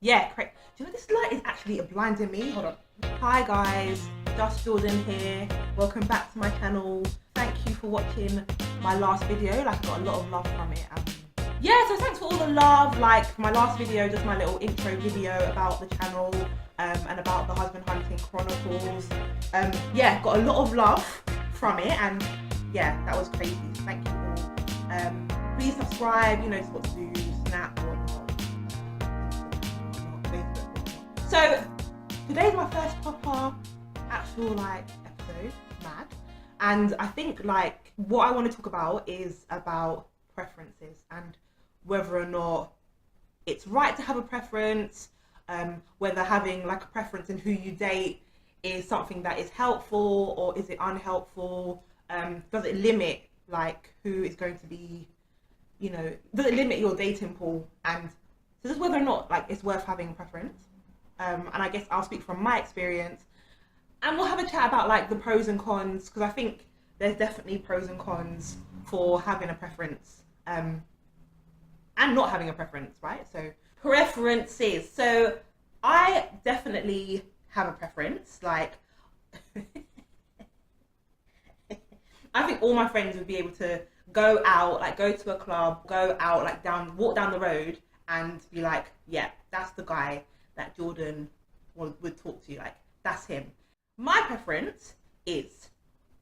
Yeah, correct. Do you know this light is actually blinding me? Hold on. Hi guys, just Jordan here. Welcome back to my channel. Thank you for watching my last video. Like, I got a lot of love from it. Yeah, so thanks for all the love. Like, for my last video, just my little intro video about the channel and about the husband hunting chronicles. Yeah, got a lot of love from it, and yeah, that was crazy. Thank you all. Please subscribe. You know what to do. Snap or whatnot. So today's my first proper actual episode, mad. And I think what I want to talk about is about preferences and whether or not it's right to have a preference, whether having a preference in who you date is something that is helpful or is it unhelpful, does it limit who is going to be, does it limit your dating pool, and so just whether or not it's worth having a preference. And I guess I'll speak from my experience, and we'll have a chat about the pros and cons, because I think there's definitely pros and cons for having a preference and not having a preference, right? So preferences. So I definitely have a preference. I think all my friends would be able to go out, go to a club, go out, walk down the road and be like, yeah, that's the guy that Jordan would talk to. That's him. My preference is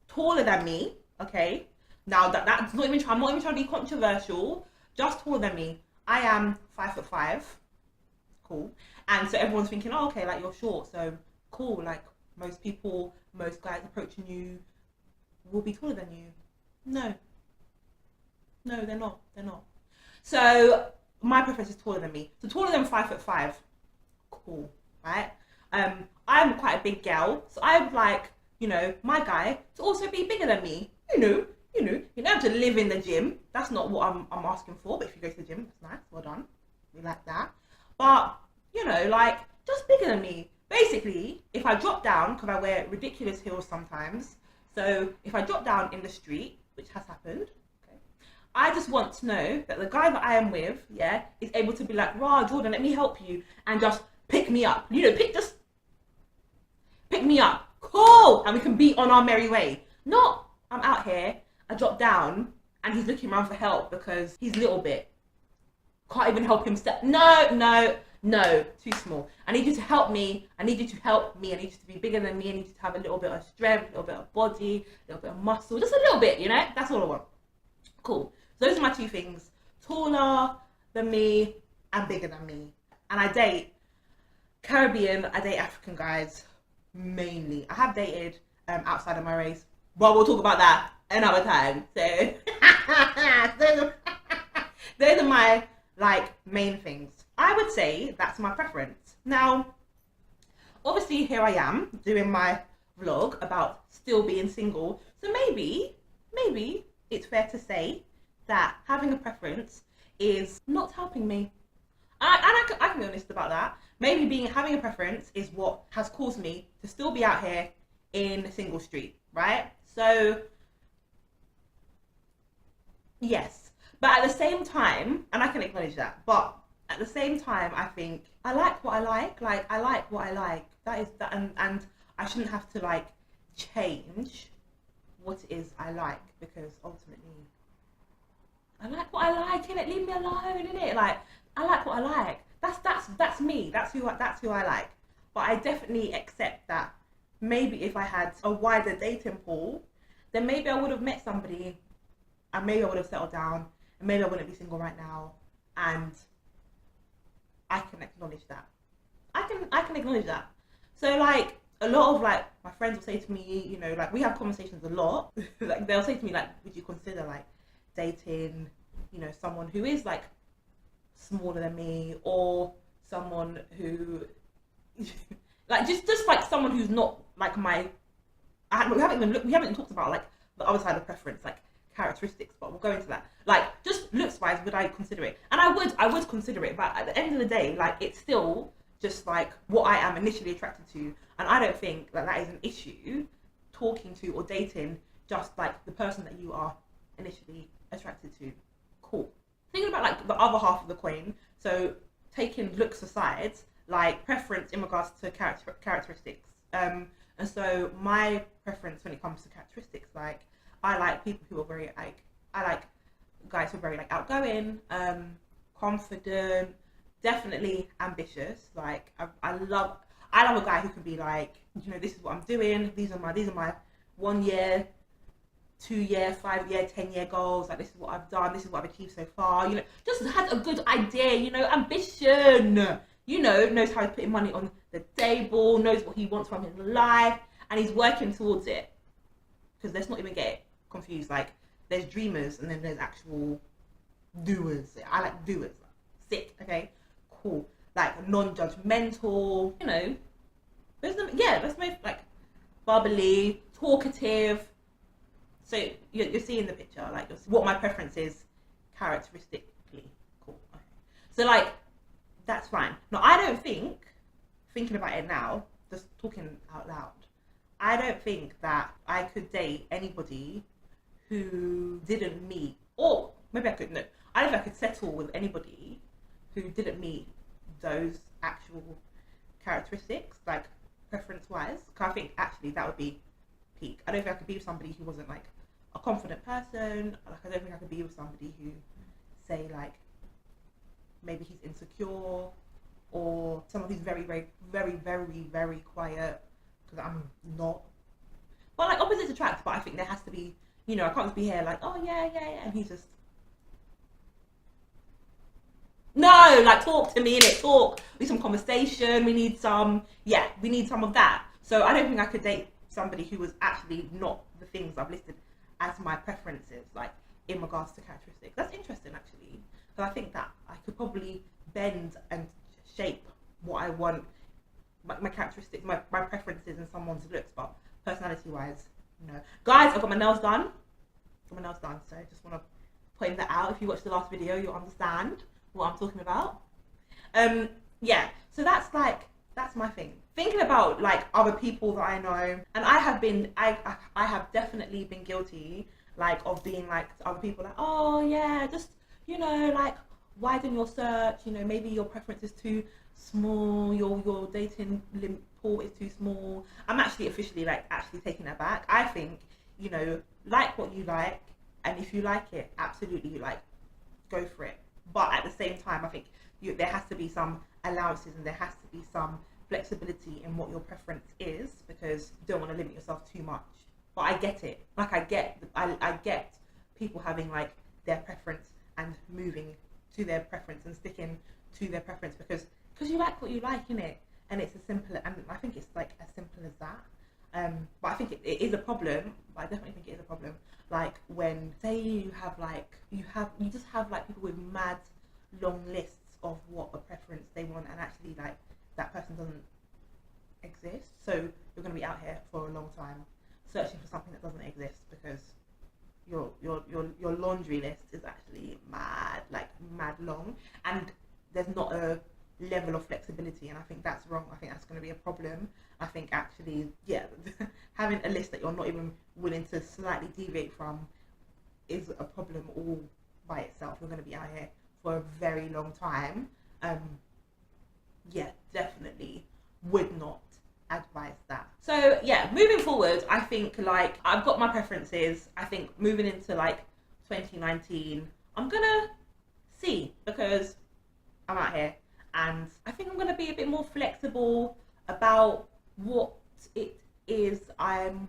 taller than me, okay? Now that's not even, I'm not even trying to be controversial, just taller than me. I am 5'5", cool. And so everyone's thinking, oh, okay, you're short, so cool. Most people, most guys approaching you will be taller than you. No, they're not. So my preference is taller than me. So taller than 5'5", cool, right? I'm quite a big girl, so I would like, my guy to also be bigger than me. You don't have to live in the gym. That's not what I'm asking for. But if you go to the gym, that's nice. Well done. We like that. But just bigger than me. Basically, if I drop down, because I wear ridiculous heels sometimes. So if I drop down in the street, which has happened, okay, I just want to know that the guy that I am with, yeah, is able to be like, rah, Jordan, let me help you, and just pick me up. Just pick me up. Cool, and we can be on our merry way. Not I'm out here, I drop down, and he's looking around for help because he's a little bit. Can't even help himself. No, too small. I need you to help me. I need you to help me. I need you to be bigger than me. I need you to have a little bit of strength, a little bit of body, a little bit of muscle, just a little bit, That's all I want. Cool. So those are my two things. Taller than me and bigger than me. And I date Caribbean, I date African guys, mainly. I have dated outside of my race, but we'll talk about that another time. So those are my main things. I would say that's my preference. Now, obviously here I am doing my vlog about still being single. So maybe it's fair to say that having a preference is not helping me. I can be honest about that. Maybe having a preference is what has caused me to still be out here in a single street, right? So yes, but at the same time, and I can acknowledge that, but at the same time, I think I like what I like. I like what I like. That is that, and I shouldn't have to change what it is I like, because ultimately I like what I like, innit? Leave me alone, innit? I like what I like. That's me. That's who I like. But I definitely accept that maybe if I had a wider dating pool, then maybe I would have met somebody, and maybe I would have settled down, and maybe I wouldn't be single right now. And I can acknowledge that. I can acknowledge that. So a lot of my friends will say to me, we have conversations a lot. They'll say to me would you consider dating, someone who is smaller than me, or someone who just someone who's not my. We haven't even talked about the other side of preference, characteristics, but we'll go into that. Just looks wise, would I consider it? And I would consider it, but at the end of the day, it's still just what I am initially attracted to, and I don't think that is an issue talking to or dating just the person that you are initially attracted to. Cool. Thinking about the other half of the coin, so taking looks aside, like preference in regards to characteristics. And so my preference when it comes to characteristics, like I like people who are very like, I like guys who are very like outgoing, confident, definitely ambitious. Like I love a guy who can be like, you know, this is what I'm doing. These are my 1 year, 2 year, 5 year, 10 year goals. Like, this is what I've done. This is what I've achieved so far. You know, just has a good idea. You know, ambition. You know, knows how he's putting money on the table. Knows what he wants from his life, and he's working towards it. Because let's not even get it confused. Like, there's dreamers and then there's actual doers. I like doers. Sick. Okay. Cool. Like non-judgmental. You know. Let's make like bubbly, talkative. So you're seeing the picture, like what my preference is characteristically. Cool. Okay. So like, that's fine. Now I don't think, thinking about it now, just talking out loud, I don't think that I could date anybody who didn't meet, or maybe I could, no, I don't think I could settle with anybody who didn't meet those actual characteristics, like preference-wise. Because I think actually that would be peak. I don't think I could be with somebody who wasn't like a confident person. Like, I don't think I could be with somebody who, say, like, maybe he's insecure, or someone who's very, very, very, very, very quiet, because I'm not. But like, opposites attract, but I think there has to be, you know, I can't just be here like, oh yeah, and he's just, no, like, talk to me, innit, talk, we need some conversation, we need some of that. So I don't think I could date somebody who was actually not the things I've listed as my preferences, like in regards to characteristics. That's interesting, actually, because I think that I could probably bend and shape what I want, my characteristics, my preferences in someone's looks, but personality-wise, no. Guys, I've got my nails done. So I just want to point that out. If you watched the last video, you'll understand what I'm talking about. Yeah. So that's my thing. Thinking about like other people that I know, and I have definitely been guilty, like, of being like to other people like, oh yeah, just, you know, like, widen your search, you know, maybe your preference is too small, your dating pool is too small. I'm actually officially taking that back. I think, you know, like what you like, and if you like it, absolutely, like, go for it. But at the same time, I think there has to be some allowances, and there has to be some flexibility in what your preference is, because you don't want to limit yourself too much. But I get it. Like, I get people having like their preference and moving to their preference and sticking to their preference because you like what you like, innit? And it's as simple, and I think it's like as simple as that. But I think it is a problem. But I definitely think it is a problem. Like, when, say, you just have like people with mad long lists of what a preference they want, and actually like that person doesn't exist. So you're going to be out here for a long time searching for something that doesn't exist, because your laundry list is actually mad long, and there's not a level of flexibility, and I think that's wrong. I think that's going to be a problem. I think actually, yeah, having a list that you're not even willing to slightly deviate from is a problem all by itself. You're going to be out here for a very long time. Yeah, definitely would not advise that. So yeah, moving forward, I think like I've got my preferences. I think moving into like 2019, I'm gonna see, because I'm out here, and I think I'm gonna be a bit more flexible about what it is I'm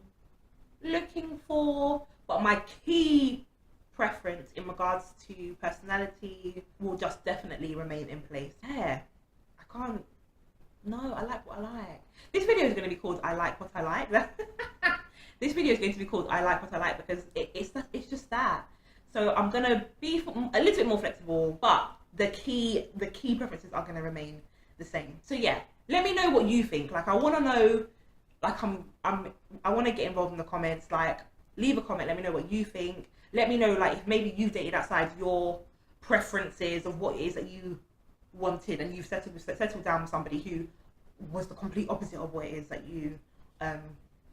looking for, but my key preference in regards to personality will just definitely remain in place. Yeah, I like what I like. This video is going to be called I Like What I Like. This video is going to be called I Like What I Like, because it's just that. So I'm going to be a little bit more flexible, but the key preferences are going to remain the same. So yeah, let me know what you think. Like, I want to know, like, I want to get involved in the comments. Like, leave a comment, let me know what you think. Let me know, like, if maybe you've dated outside your preferences of what it is that you wanted, and you've settled down with somebody who was the complete opposite of what it is that you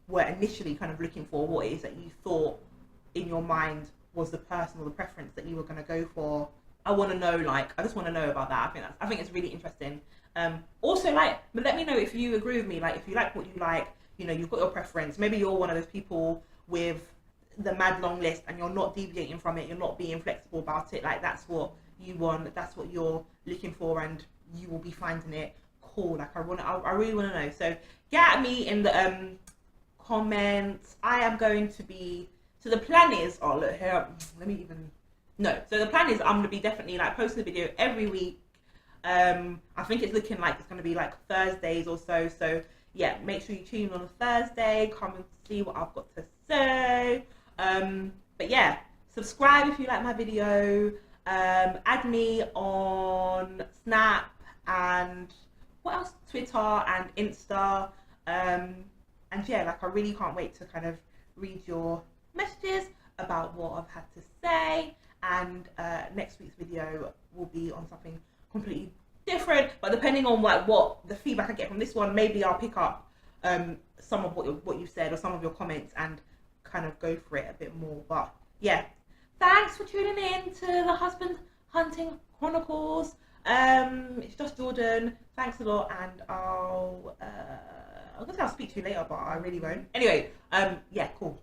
were initially kind of looking for, what it is that you thought in your mind was the person or the preference that you were going to go for. I want to know, like, I just want to know about that. I think it's really interesting. Also, like, let me know if you agree with me, like, if you like what you like, you know, you've got your preference. Maybe you're one of those people with the mad long list and you're not deviating from it, you're not being flexible about it, like, that's what you want, that's what you're looking for, and you will be finding it cool. Like, I really want to know. So get at me in the comments. I am going to be, so the plan is, oh look here, let me even, no, so the plan is I'm going to be definitely like posting a video every week. I think it's looking like it's going to be like Thursdays or so. So yeah, make sure you tune in on a Thursday, come and see what I've got to say. But yeah, subscribe if you like my video. Add me on Snap and what else? Twitter and Insta. And yeah, like, I really can't wait to kind of read your messages about what I've had to say. And next week's video will be on something completely different, but depending on like what the feedback I get from this one, maybe I'll pick up some of what you said or some of your comments and kind of go for it a bit more. But yeah, thanks for tuning in to the Husband Hunting Chronicles. It's just Jordan. Thanks a lot, and I guess I'll speak to you later, but I really won't. Anyway, yeah, cool.